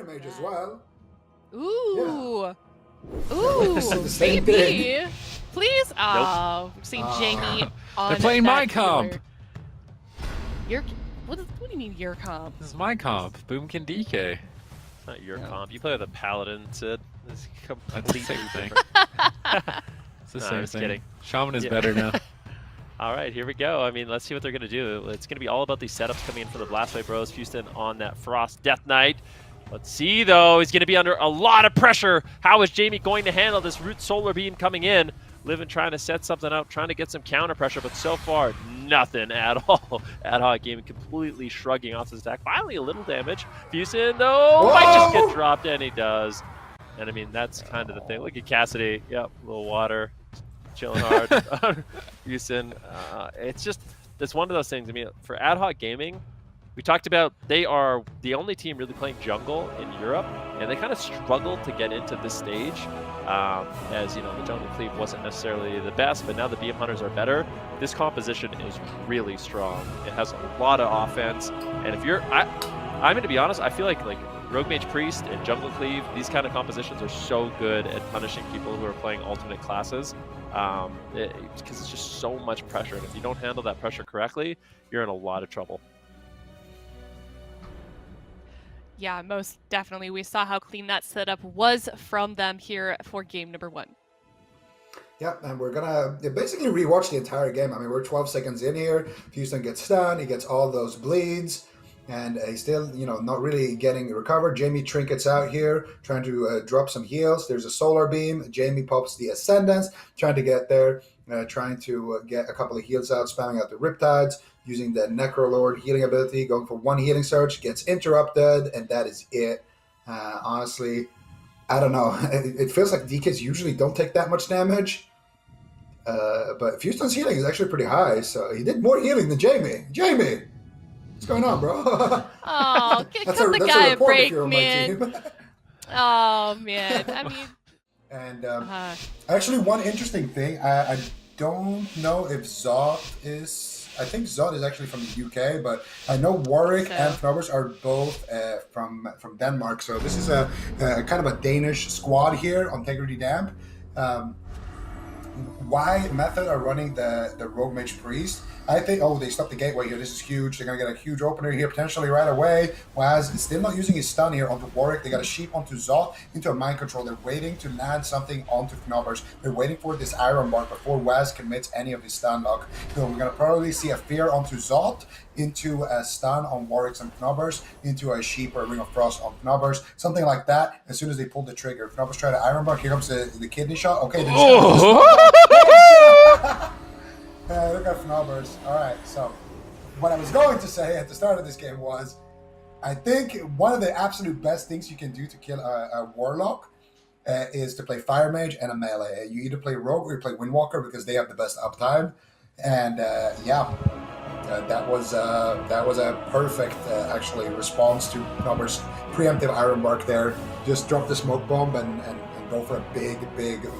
Fire Mage as well. Ooh. Yeah. Ooh. The same Maybe. thing. Please. Oh, we're seeing Jamie on They're playing that my comp. healer. Your, what do you mean your comp? This is my comp. Boomkin DK. It's not your comp. You play with a paladin, Sid. It's That's the completely same thing. different. It's the No, same I'm just thing. kidding. Shaman is Yeah. better now. All right, here we go. I mean, let's see what they're going to do. It's going to be all about these setups coming in for the Blastway Bros. Houston on that Frost Death Knight. Let's see, though. He's going to be under a lot of pressure. How is Jamie going to handle this Root Solar Beam coming in? Livin trying to set something up, trying to get some counter pressure, but so far, nothing at all. Ad-Hoc Gaming completely shrugging off his attack. Finally, a little damage. Houston, though, might just get dropped, and he does. And, I mean, that's kind of the thing. Look at Cassidy. Yep, a little water. Chilling hard. Houston, it's just, it's one of those things. I mean, for Ad Hoc Gaming, we talked about they are the only team really playing jungle in Europe, and they kind of struggled to get into this stage. As you know, the jungle cleave wasn't necessarily the best, but now the BM Hunters are better. This composition is really strong. It has a lot of offense, and if you're, I'm going to be honest, I feel like Rogue Mage Priest and Jungle Cleave, these kind of compositions are so good at punishing people who are playing alternate classes, because it's just so much pressure, and if you don't handle that pressure correctly, you're in a lot of trouble. Yeah, most definitely. We saw how clean that setup was from them here for game number 1. Yep, and we're gonna basically rewatch the entire game. I mean, we're 12 seconds in here. Houston gets stunned. He gets all those bleeds, and he's still, not really getting recovered. Jamie trinkets out here, trying to drop some heals. There's a solar beam. Jamie pops the Ascendance, trying to get there, trying to get a couple of heals out, spamming out the Riptides, using the Necrolord healing ability, going for one healing surge, gets interrupted, and that is it. Honestly, I don't know. It feels like DKs usually don't take that much damage. But Houston's healing is actually pretty high, so he did more healing than Jamie. Jamie! What's going on, bro? Oh, cut the guy a break, man. Oh, man. I mean... And actually, one interesting thing, I don't know if Zod is... I think Zod is actually from the UK, but I know Warwick and Knobbers are both from Denmark. So this is a kind of a Danish squad here on Integrity Damp. Why Method are running the Rogue Mage Priest? I think, they stopped the gateway here. This is huge. They're going to get a huge opener here potentially right away. Waz is still not using his stun here onto Warwick. They got a sheep onto Zod into a mind control. They're waiting to land something onto Knobbers. They're waiting for this Iron Mark before Waz commits any of his stun lock. So we're going to probably see a fear onto Zod, into a stun on Warwick and Knobbers, into a sheep or a Ring of Frost on Knobbers, something like that. As soon as they pull the trigger, Knobbers try to Iron Mark. Here comes the kidney shot. Okay, look at Knobbers. All right, so what I was going to say at the start of this game was, I think one of the absolute best things you can do to kill a Warlock is to play Fire Mage and a melee. You either play Rogue or you play Windwalker because they have the best uptime. And that was a perfect actually response to Knobbers' preemptive Iron Mark there. Just drop the smoke bomb and go for a big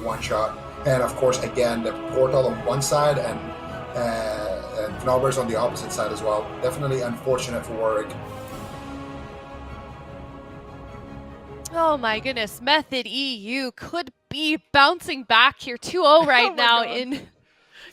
one shot. And of course, again, the portal on one side and Knobbers on the opposite side as well. Definitely unfortunate for Warwick. Oh my goodness, Method EU could be bouncing back here 2-0 right now in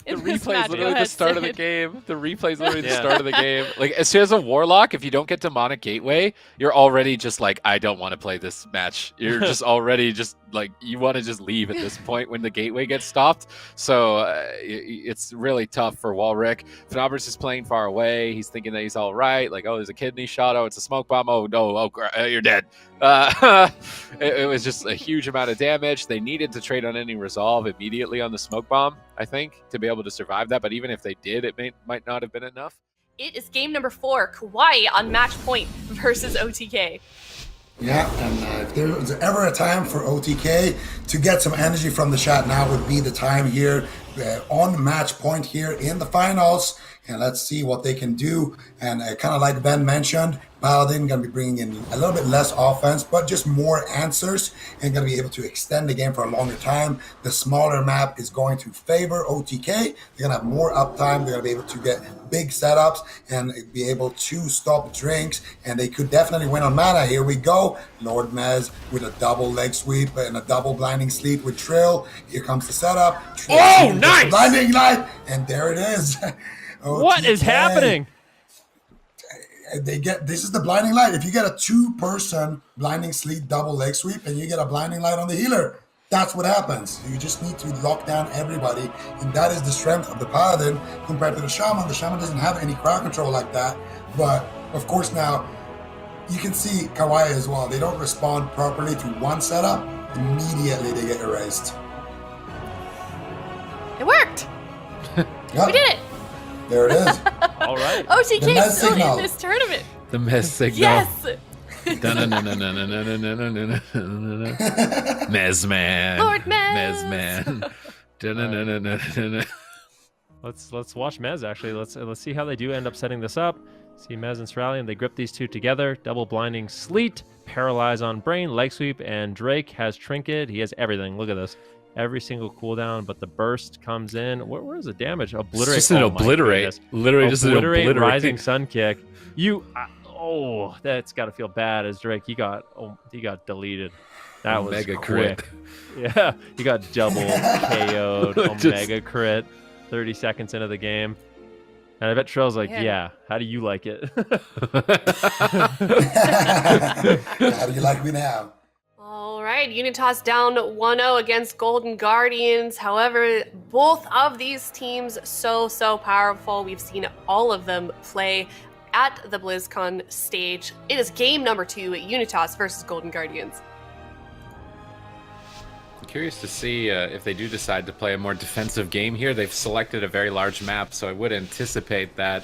The this replay match. is literally Go the ahead, start of the Sid. game. The replay is literally the start of the game. Like, as soon as a Warlock, if you don't get Demonic Gateway, you're already just like, I don't want to play this match. You're just already just like, you want to just leave at this point when the Gateway gets stopped. So it's really tough for Walrick. Knobbers is playing far away. He's thinking that he's all right. Like, oh, there's a kidney shot. Oh, it's a smoke bomb. Oh, no. Oh, you're dead. It was just a huge amount of damage. They needed to trade on any resolve immediately on the smoke bomb, I think, to be able to survive that. But even if they did, it might not have been enough. It is game number 4, Kauai on match point versus OTK. Yeah, and if there was ever a time for OTK to get some energy from the chat, now would be the time here on match point here in the finals. and let's see what they can do. And kind of like Ben mentioned, Paladin going to be bringing in a little bit less offense, but just more answers, and going to be able to extend the game for a longer time. The smaller map is going to favor OTK. They're going to have more uptime. They're going to be able to get big setups and be able to stop drinks, and they could definitely win on mana. Here we go. Lord Mez with a double leg sweep and a double blinding sleep with Trill. Here comes the setup. Trill nice! Blinding light, and there it is. What is happening? This is the blinding light. If you get a 2-person blinding sleep double leg sweep and you get a blinding light on the healer, that's what happens. You just need to lock down everybody, and that is the strength of the Paladin compared to the Shaman. The Shaman doesn't have any crowd control like that, but of course now you can see Kawaii as well. They don't respond properly to one setup, immediately they get erased. It worked. Yeah, We did it. there it is. All right. OTK The is Mez still signal. in this tournament. The Mez signal. Yes. Mez man. Lord Mez. Mez man. Let's watch Mez actually. Let's see how they do end up setting this up. See Mez and Cerulean, they grip these two together. Double blinding sleet, paralyze on brain, leg sweep, and Drake has trinket. He has everything. Look at this. Every single cooldown, but the burst comes in. Where's the damage? Obliterate. Just an obliterate. Literally just an obliterate. Rising sun kick. That's got to feel bad as Drake. He got deleted. That was Omega quick. crit. Yeah, he got double KO'd. Omega crit. 30 seconds into the game. And I bet Trell's like, yeah, how do you like it? How do you like me now? All right, Unitas down 1-0 against Golden Guardians. However, both of these teams so powerful. We've seen all of them play at the BlizzCon stage. It is game number 2, Unitas versus Golden Guardians. I'm curious to see if they do decide to play a more defensive game here. They've selected a very large map, so I would anticipate that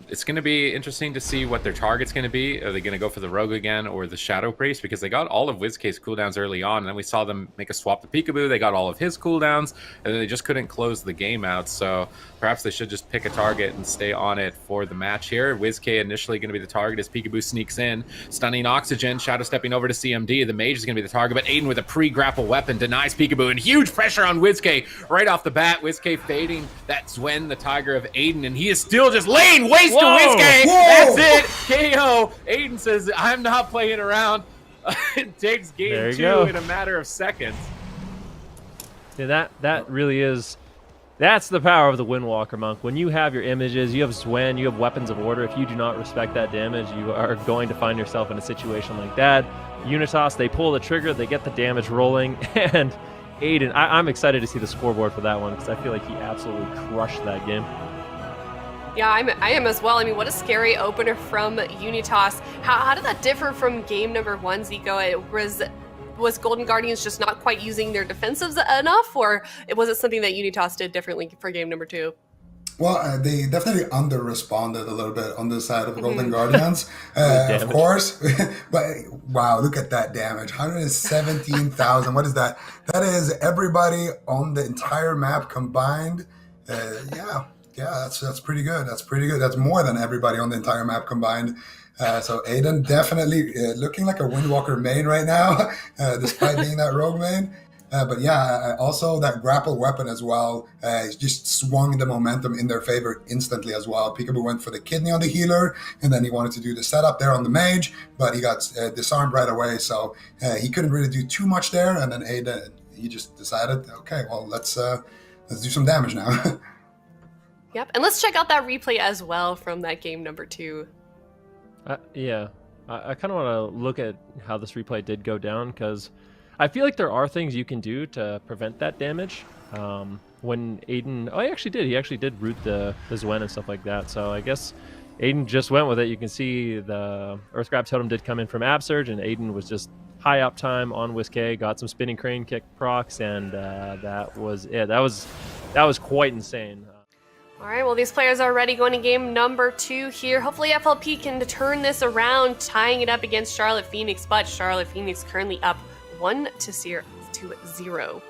it's going to be interesting to see what their target's going to be. Are they going to go for the Rogue again or the Shadow Priest? Because they got all of WizK's cooldowns early on, and then we saw them make a swap to Peekaboo. They got all of his cooldowns, and then they just couldn't close the game out. So perhaps they should just pick a target and stay on it for the match here. WizK initially going to be the target as Peekaboo sneaks in. Stunning Oxygen, Shadow stepping over to CMD. The Mage is going to be the target, but Aiden with a pre-grapple weapon denies Peekaboo, and huge pressure on WizK right off the bat. WizK fading that Zwen, the Tiger of Aiden, and he is still just laying waste to WizK. That's it. KO. Aiden says, I'm not playing around. It takes game 2 in a matter of seconds. Yeah, that really is. That's the power of the Windwalker Monk. When you have your images, you have Zwen, you have weapons of order. If you do not respect that damage, you are going to find yourself in a situation like that. Unitas, they pull the trigger, they get the damage rolling, and Aiden, I'm excited to see the scoreboard for that one because I feel like he absolutely crushed that game. Yeah, I am as well. I mean, what a scary opener from Unitas. How did that differ from game number 1, Zico? Was Golden Guardians just not quite using their defensives enough, or was it something that Unitas did differently for game number 2? Well, they definitely under-responded a little bit on the side of Golden Guardians, of course. But wow, look at that damage. 117,000. What is that? That is everybody on the entire map combined. Yeah, that's pretty good. That's pretty good. That's more than everybody on the entire map combined. So Aiden definitely looking like a Windwalker main right now, despite being that rogue main. But yeah, also that grapple weapon as well just swung the momentum in their favor instantly as well. Peekaboo went for the kidney on the healer, and then he wanted to do the setup there on the mage, but he got disarmed right away, so he couldn't really do too much there. And then Aiden, he just decided, okay, well, let's do some damage now. Yep, and let's check out that replay as well from that game number 2. Yeah, I kind of want to look at how this replay did go down because I feel like there are things you can do to prevent that damage. When Aiden, he actually did root the Zwen and stuff like that. So I guess Aiden just went with it. You can see the Earthgrab Totem did come in from Absurge, and Aiden was just high uptime on WizK, got some spinning crane kick procs, and that was it. That was quite insane. All right, well, these players are already going to game number 2 here. Hopefully FLP can turn this around, tying it up against Charlotte Phoenix, but Charlotte Phoenix currently up 1-0.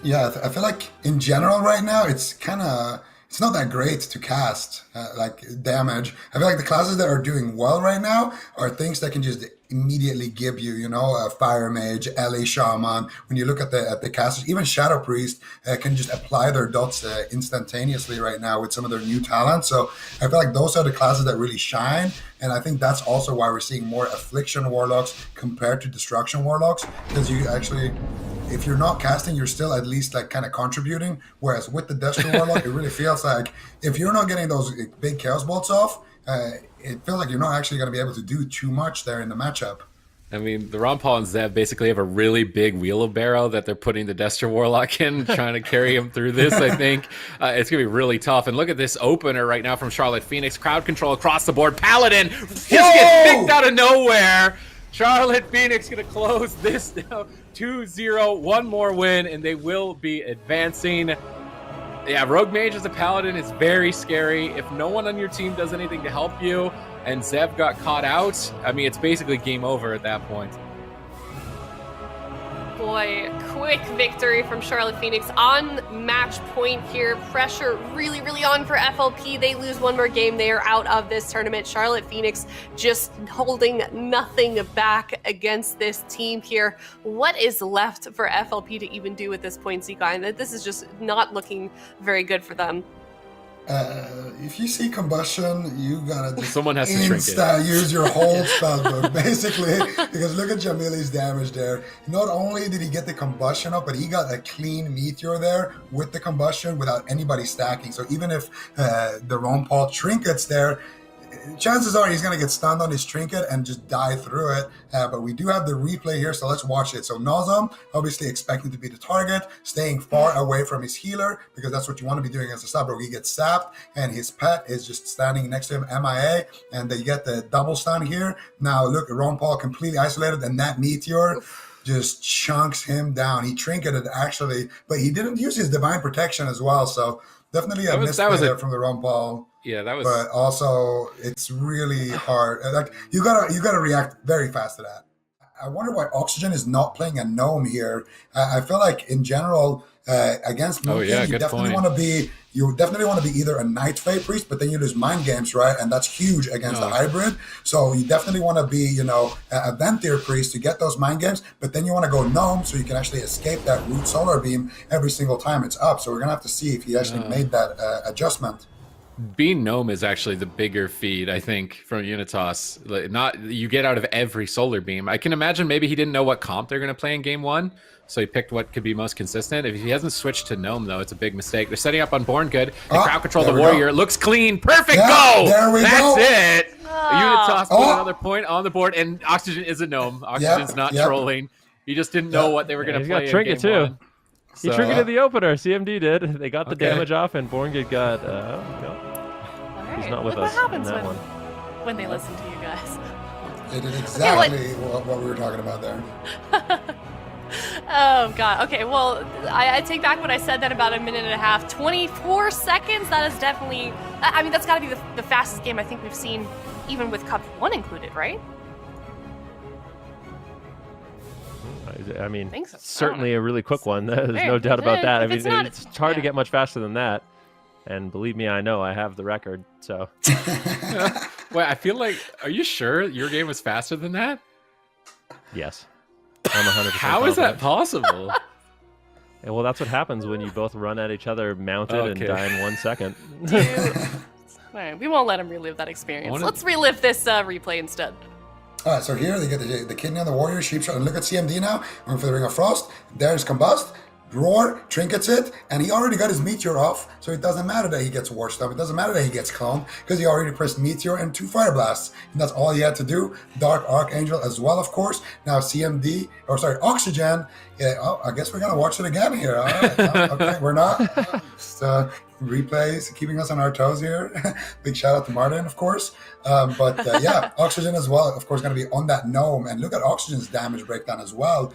Yeah, I feel like in general right now, it's kind of it's not that great to cast like damage. I feel like the classes that are doing well right now are things that can just immediately give you, you know, a Fire Mage, LA Shaman. When you look at the casters, even Shadow Priest can just apply their dots instantaneously right now with some of their new talents. So I feel like those are the classes that really shine. And I think that's also why we're seeing more Affliction Warlocks compared to Destruction Warlocks, because you actually, if you're not casting, you're still at least like kind of contributing. Whereas with the Destro Warlock, it really feels like if you're not getting those big Chaos Bolts off, it feels like you're not actually going to be able to do too much there in the matchup. I mean, the Ron Paul and Zev basically have a really big wheelbarrow that they're putting the Destro Warlock in, trying to carry him through this, I think. It's going to be really tough. And look at this opener right now from Charlotte Phoenix. Crowd control across the board. Paladin just gets picked out of nowhere. Charlotte Phoenix going to close this down 2-0. One more win, and they will be advancing. Yeah, Rogue Mage as a Paladin is very scary. If no one on your team does anything to help you, and Zev got caught out, I mean, it's basically game over at that point. Boy, quick victory from Charlotte Phoenix on match point here. Pressure really, really on for FLP. They lose one more game. They are out of this tournament. Charlotte Phoenix just holding nothing back against this team here. What is left for FLP to even do at this point, Zika? And this is just not looking very good for them. If you see combustion, you gotta just Someone has to shrink it. Use your whole spellbook, basically, because look at Jamili's damage there. Not only did he get the combustion up, but he got a clean meteor there with the combustion without anybody stacking. So even if the Ron Paul trinkets there, chances are he's going to get stunned on his trinket and just die through it. But we do have the replay here, so let's watch it. So Nazem, obviously expecting to be the target, staying far away from his healer, because that's what you want to be doing as a sub. He gets sapped, and his pet is just standing next to him, MIA, and they get the double stun here. Now look, Ron Paul completely isolated, and that meteor just chunks him down. He trinketed actually, but he didn't use his divine protection as well. So definitely a misplay there from the Ron Paul. Yeah, that was. But also, it's really hard. Like you gotta react very fast to that. I wonder why Oxygen is not playing a gnome here. I feel like in general against Moonkin, you definitely want to be. You definitely want to be either a Night Fae Priest, but then you lose Mind Games, right? And that's huge against the hybrid. So you definitely want to be, you know, a Venthyr Priest to get those Mind Games, but then you want to go Gnome so you can actually escape that Root Solar Beam every single time it's up. So we're going to have to see if he actually made that adjustment. Being Gnome is actually the bigger feed, I think, from Unitas. Not you get out of every Solar Beam. I can imagine maybe he didn't know what comp they're going to play in game one, so he picked what could be most consistent. If he hasn't switched to Gnome, though, it's a big mistake. They're setting up on Born Good. They crowd control the Warrior. It looks clean. Perfect go! There we That's go. it! Unitas put another point on the board, and Oxygen is a Gnome. Oxygen's not trolling. He just didn't know what they were going to play. He's got Trinket, too. One. He trinketed the opener. CMD did. They got the damage off, and Born Good got... He's not with Look us what happens in that one. when they listen to you guys. They did exactly what we were talking about there. Oh, God. Okay, well, I take back what I said then about a minute and a half. 24 seconds? That is definitely... I mean, that's got to be the fastest game I think we've seen, even with Cup 1 included, right? I mean, so. certainly a really quick one. There's no doubt about that. I mean, it's hard to get much faster than that. And believe me, I know I have the record. So, wait, I feel like, are you sure your game was faster than that? Yes, I'm 100%. How is that possible? Yeah, well, that's what happens when you both run at each other mounted and die in 1 second. Dude. All right, we won't let him relive that experience. Let's relive this replay instead. All right, so here they get the kidney on the Warrior, Sheep Shot, and look at CMD now. Going for the Ring of Frost. There's Combust. Roar, trinkets it, and he already got his Meteor off, so it doesn't matter that he gets War Stomp. It doesn't matter that he gets Calm, because he already pressed Meteor and 2 Fire Blasts, and that's all he had to do. Dark Archangel as well, of course. Now Oxygen. Yeah, I guess we're gonna watch it again here. All right. Okay, we're not. Just, replays keeping us on our toes here. Big shout out to Martin, of course. But Oxygen as well, of course, going to be on that Gnome. And look at Oxygen's damage breakdown as well,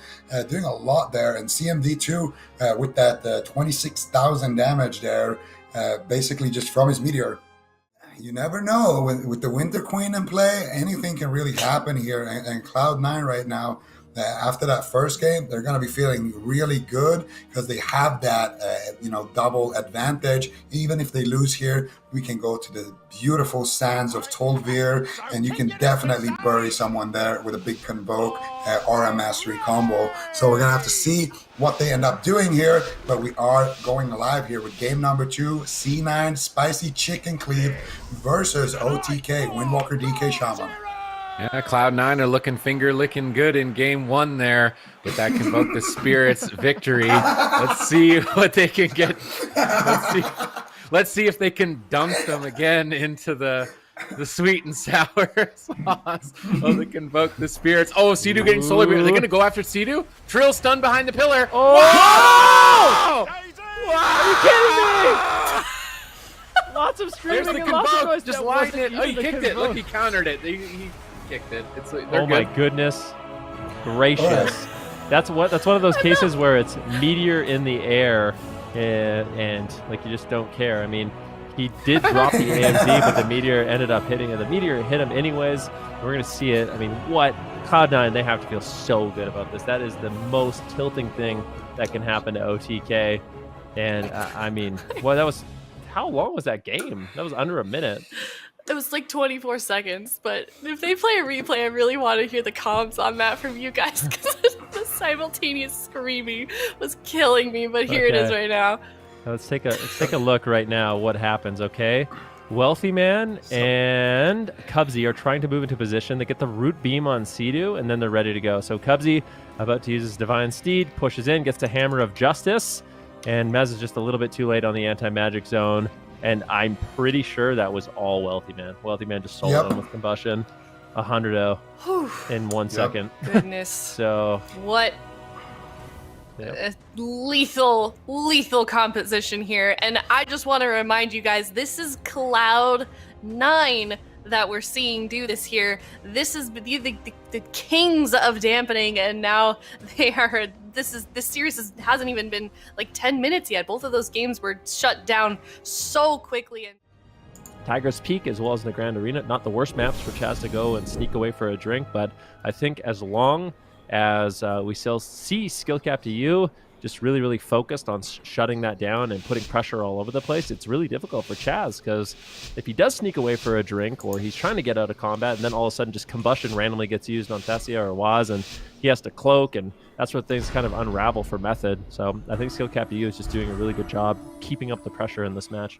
doing a lot there. And CMD too, with that 26,000 damage there, basically just from his Meteor. You never know. With the Winter Queen in play, anything can really happen here. And Cloud9 right now, After that first game, they're going to be feeling really good because they have that, double advantage. Even if they lose here, we can go to the beautiful sands of Tolvir, and you can definitely bury someone there with a big Convoke Aura Mastery combo. So we're going to have to see what they end up doing here, but we are going live here with game number 2, C9 Spicy Chicken Cleave versus OTK, Windwalker DK Shaman. Yeah, Cloud9 are looking finger-licking good in game 1 there with that Convoke the Spirits victory. Let's see what they can get. Let's see if they can dunk them again into the sweet and sour sauce of the Convoke the Spirits. Oh, Sidhu getting solo. Are they going to go after Sidhu? Trill stunned behind the pillar. Oh! Wow! Are you kidding me? Lots of streaming There's the and lots of Convoke noise. just That lying wasn't it. Oh, he even the kicked it. Look, Convoke. he countered it. He kicked it. They're Oh my good. goodness gracious. That's one of those cases where it's meteor in the air and like you just don't care. I mean, he did drop the AMD, but the meteor ended up hitting him. The meteor hit him anyways. We're going to see it. I mean, what? Cloud9, they have to feel so good about this. That is the most tilting thing that can happen to OTK. And I mean, well, that was, how long was that game? That was under a minute. It was like 24 seconds, but if they play a replay, I really want to hear the comms on that from you guys because the simultaneous screaming was killing me. But here it is right now. Let's take a look right now. What happens? Okay, Wealthy Man and Cubsy are trying to move into position. They get the root beam on Sidhu, and then they're ready to go. So Cubsy about to use his Divine Steed, pushes in, gets the Hammer of Justice, and Mez is just a little bit too late on the anti-magic zone. And I'm pretty sure that was all Wealthy Man. Wealthy Man just sold him with Combustion. 100-0 in 1 second. Goodness. So what a lethal composition here. And I just want to remind you guys, this is Cloud9 that we're seeing do this here. This is the kings of dampening, and now they are. This series hasn't even been like 10 minutes yet. Both of those games were shut down so quickly. And Tiger's Peak as well as the Grand Arena, not the worst maps for Chaz to go and sneak away for a drink, but I think as long as we still see Skill Cap to you just really focused on shutting that down and putting pressure all over the place, it's really difficult for Chaz, because if he does sneak away for a drink or he's trying to get out of combat and then all of a sudden just Combustion randomly gets used on Thessia or Waz and he has to cloak, and that's where things kind of unravel for Method. So I think Skill Cap EU is just doing a really good job keeping up the pressure in this match.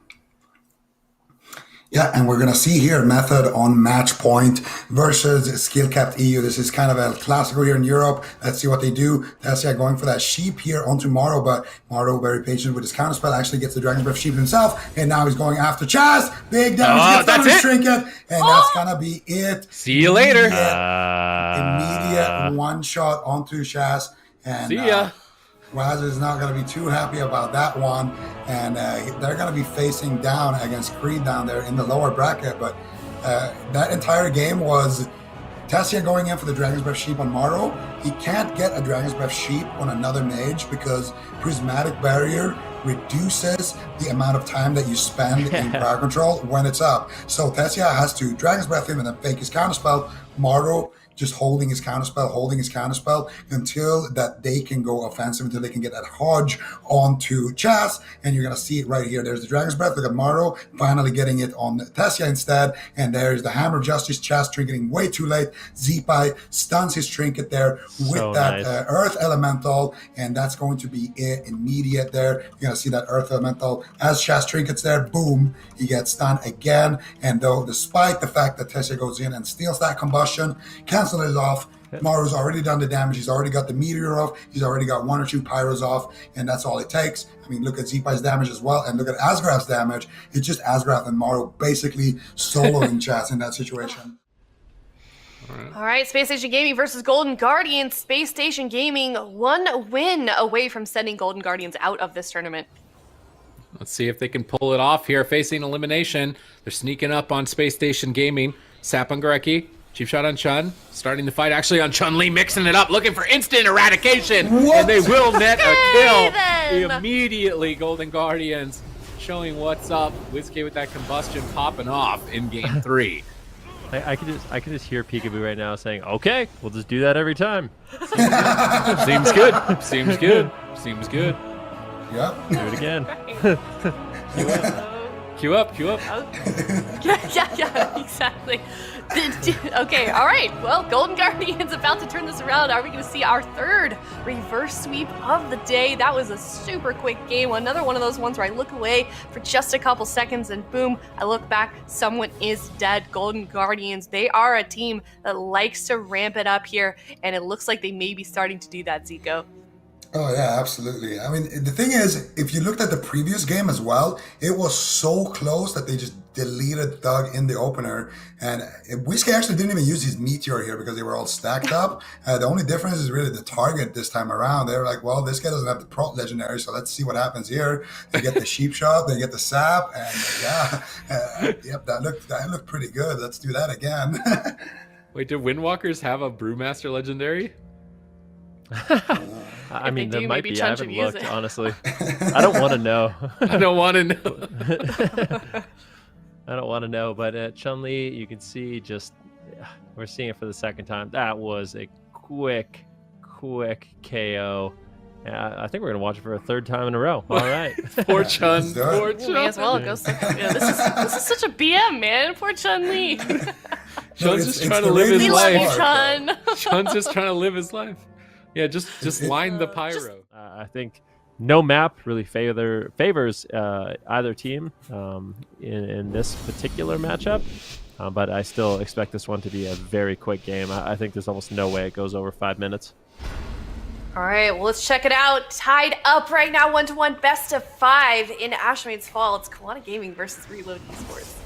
Yeah, and we're going to see here Method on match point versus Skill Capped EU. This is kind of a classical here in Europe. Let's see what they do. Thessia going for that sheep here onto Morrow, but Morrow very patient with his counterspell, actually gets the Dragon's Breath sheep himself, and now he's going after Chaz. Big damage, gets his trinket, and that's going to be it. See you later. Immediate one shot onto Chaz. And, see ya. Waz is not going to be too happy about that one, and they're going to be facing down against Creed down there in the lower bracket, but that entire game was Thessia going in for the Dragon's Breath Sheep on Morrow. He can't get a Dragon's Breath Sheep on another mage because Prismatic Barrier reduces the amount of time that you spend in crowd control when it's up. So Thessia has to Dragon's Breath him and then fake his counterspell. Morrow just holding his counterspell until that they can go offensive, until they can get that Hodge onto Chaz. And you're going to see it right here. There's the Dragon's Breath. Look at Morrow finally getting it on Thessia instead. And there's the Hammer of Justice. Chaz trinketing way too late. Zeepai stuns his trinket there with that Earth Elemental. And that's going to be it immediate there. You're going to see that Earth Elemental as Chaz trinkets there. Boom. He gets stunned again. And though, despite the fact that Thessia goes in and steals that Combustion, cancel it off. Morrow's already done the damage. He's already got the meteor off. He's already got 1 or 2 pyros off, and that's all it takes. I mean, look at Zeepai's damage as well, and look at Asgrath's damage. It's just Asgrath and Morrow basically soloing Chaz in that situation. All right, Space Station Gaming versus Golden Guardians. Space Station Gaming 1 win away from sending Golden Guardians out of this tournament. Let's see if they can pull it off here, facing elimination. They're sneaking up on Space Station Gaming. Sap on Gorecki. Cheap shot on Chun. Starting the fight actually on Chun-Li, mixing it up, looking for instant eradication. What? And they will net a kill. then. Immediately, Golden Guardians showing what's up. WizKid with that Combustion popping off in game 3. I could just hear Peekaboo right now saying, "Okay, we'll just do that every time." Seems good. Seems good. Seems good. Yep. Do it again. Queue up. Queue up. Yeah, exactly. Okay, all right. Well, Golden Guardians about to turn this around. Are we going to see our third reverse sweep of the day? That was a super quick game. Another one of those ones where I look away for just a couple seconds and boom, I look back, someone is dead. Golden Guardians, they are a team that likes to ramp it up here, and it looks like they may be starting to do that, Zico. Oh, yeah, absolutely. I mean, the thing is, if you looked at the previous game as well, it was so close that they just deleted Thug in the opener. And Whiskey actually didn't even use his Meteor here because they were all stacked up. The only difference is really the target this time around. They were like, well, this guy doesn't have the Prot Legendary, so let's see what happens here. They get the Sheep Shot, they get the Sap, and yep, that looked pretty good. Let's do that again. Wait, do Windwalkers have a Brewmaster Legendary? I mean, they there do, might maybe be. Chun I should haven't use looked, it. honestly. I don't want to know. I don't want to know. I don't want to know. But Chun-Li, you can see we're seeing it for the second time. That was a quick KO. I think we're going to watch it for a third time in a row. All right. Poor Chun. Let's do it. Poor Ooh, may as Chun. well go. This is such a BM, man. Poor Chun-Li. Chun's just trying to the live his We radio love you, life. part, Chun. Chun's just trying to live his life. Yeah, just line the pyro. I think no map really favors either team in this particular matchup. But I still expect this one to be a very quick game. I think there's almost no way it goes over 5 minutes. All right, well, let's check it out. Tied up right now, 1-1, best of 5 in Ashmaid's Fall. It's Kiwana Gaming versus Reload Esports.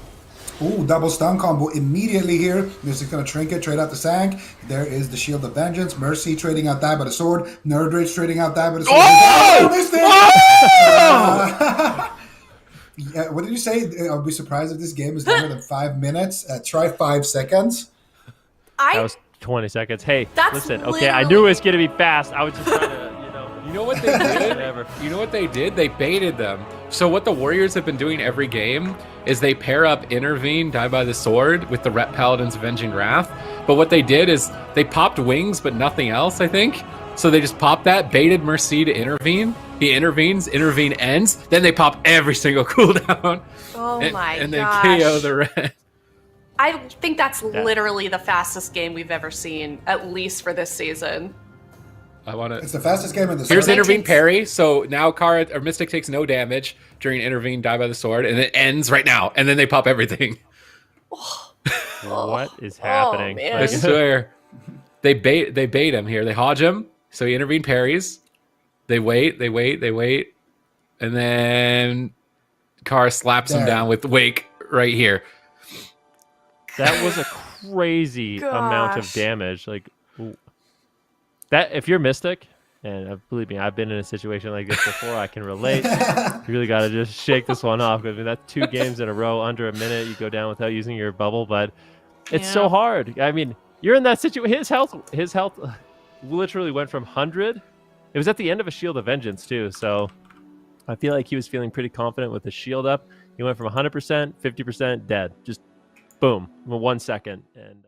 Ooh, double stun combo immediately here. This is going to Trinket, trade out the Sank. There is the Shield of Vengeance. Mercy trading out that by the sword. Nerd Rage trading out that by the sword. Oh! Missed it! Yeah, what did you say? I'll be surprised if this game is longer than 5 minutes. Try 5 seconds. That was 20 seconds. Hey, That's listen, okay, I knew it was going to be fast. I was just trying to, You know what they did? whatever. You know what they did? They baited them. So what the Warriors have been doing every game is they pair up Intervene, Die by the Sword with the Ret Paladin's Avenging Wrath. But what they did is they popped wings, but nothing else, I think. So they just popped that, baited Mercy to intervene. He intervenes, intervene ends. Then they pop every single cooldown. Oh my and they gosh. KO the Ret. I think that's literally the fastest game we've ever seen, at least for this season. I want to. It's the fastest game in the Here's circuit. intervene parry. So now Kara or Mystic takes no damage during intervene, Die by the Sword, and it ends right now. And then they pop everything. What is happening? man. I swear. They bait him here. They hodge him. So he intervene parries. They wait. And then Kara slaps him There. down with Wake right here. That was a crazy amount of Gosh. damage. Like that, if you're Mystic, and believe me, I've been in a situation like this before. I can relate. You really got to just shake this one off. I mean, that's 2 games in a row under a minute. You go down without using your bubble, but it's so Yeah. hard. I mean, you're in that situation. His health literally went from 100. It was at the end of a Shield of Vengeance too. So I feel like he was feeling pretty confident with the shield up. He went from 100%, 50%, dead. Just boom, in 1 second. And